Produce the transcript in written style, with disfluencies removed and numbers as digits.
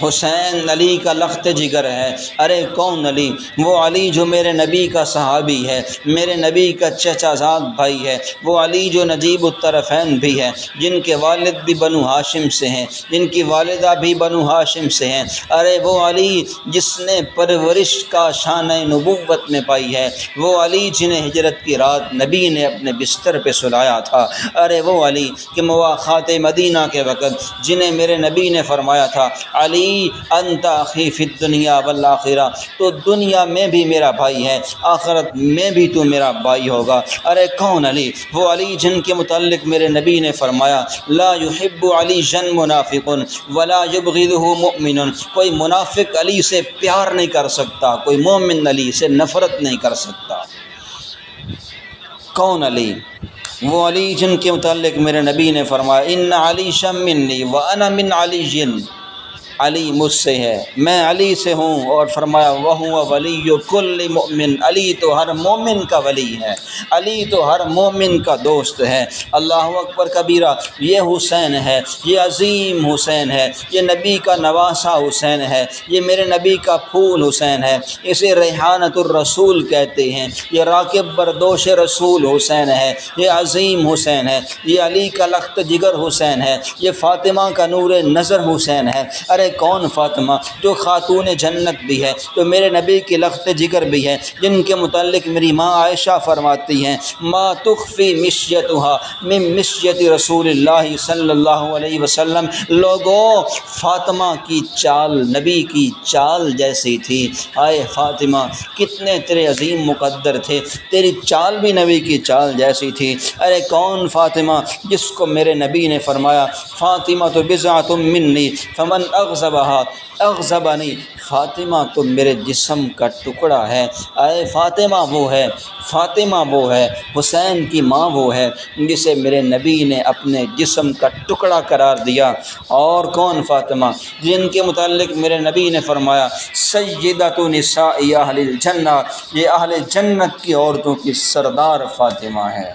حسین علی کا لخت جگر ہے۔ ارے کون علی؟ وہ علی جو میرے نبی کا صحابی ہے، میرے نبی کا چچا زاد بھائی ہے، وہ علی جو نجیب الطرفین بھی ہے، جن کے والد بھی بنو ہاشم سے ہیں، جن کی والدہ بھی بنو ہاشم سے ہیں۔ ارے وہ علی جس نے پرورش کا شان نبوت میں پائی ہے، وہ علی جنہیں ہجرت کی رات نبی نے اپنے بستر پہ سلایا تھا۔ ارے وہ علی کہ مواخات مدینہ کے وقت جنہیں میرے نبی نے فرمایا تھا علی انت اخی فی الدنیا والآخرہ، تو دنیا میں بھی میرا بھائی ہے، آخرت میں بھی تو میرا بھائی ہوگا۔ ارے کون علی؟ وہ علی جن کے متعلق میرے نبی نے فرمایا لا یحب علی جن منافق ولا یبغضہ مؤمن، کوئی منافق علی سے پیار نہیں کر سکتا، کوئی مومن علی سے نفرت نہیں کر سکتا۔ کون علی؟ وہ علی جن کے متعلق میرے نبی نے فرمایا ان علی منی وانا من علی جن، علی مجھ سے ہے، میں علی سے ہوں، اور فرمایا وہو ولی کل مؤمن، علی تو ہر مومن کا ولی ہے، علی تو ہر مومن کا دوست ہے۔ اللہ اکبر کبیرہ۔ یہ حسین ہے، یہ عظیم حسین ہے، یہ نبی کا نواسہ حسین ہے، یہ میرے نبی کا پھول حسین ہے، اسے ریحانۃ الرسول کہتے ہیں، یہ راکب بردوش رسول حسین ہے، یہ عظیم حسین ہے، یہ علی کا لخت جگر حسین ہے، یہ فاطمہ کا نور نظر حسین ہے۔ ارے کون فاطمہ؟ جو خاتون جنت بھی ہے، جو میرے نبی کی لخت جگر بھی ہے، جن کے متعلق میری ماں عائشہ فرماتی ہیں ما تخفی مشیتها من مشیت رسول اللہ صلی اللہ علیہ وسلم، لوگوں فاطمہ کی چال نبی کی چال جیسی تھی۔ آئے فاطمہ کتنے تیرے عظیم مقدر تھے، تیری چال بھی نبی کی چال جیسی تھی۔ ارے کون فاطمہ جس کو میرے نبی نے فرمایا فاطمہ تو بضعۃ منی فمن اغضبنی، فاطمہ تو میرے جسم کا ٹکڑا ہے۔ اے فاطمہ وہ ہے، فاطمہ وہ ہے، حسین کی ماں وہ ہے جسے میرے نبی نے اپنے جسم کا ٹکڑا قرار دیا۔ اور کون فاطمہ؟ جن کے متعلق میرے نبی نے فرمایا سیدۃ نساء اہل الجنہ، یہ اہل جنت کی عورتوں کی سردار فاطمہ ہے۔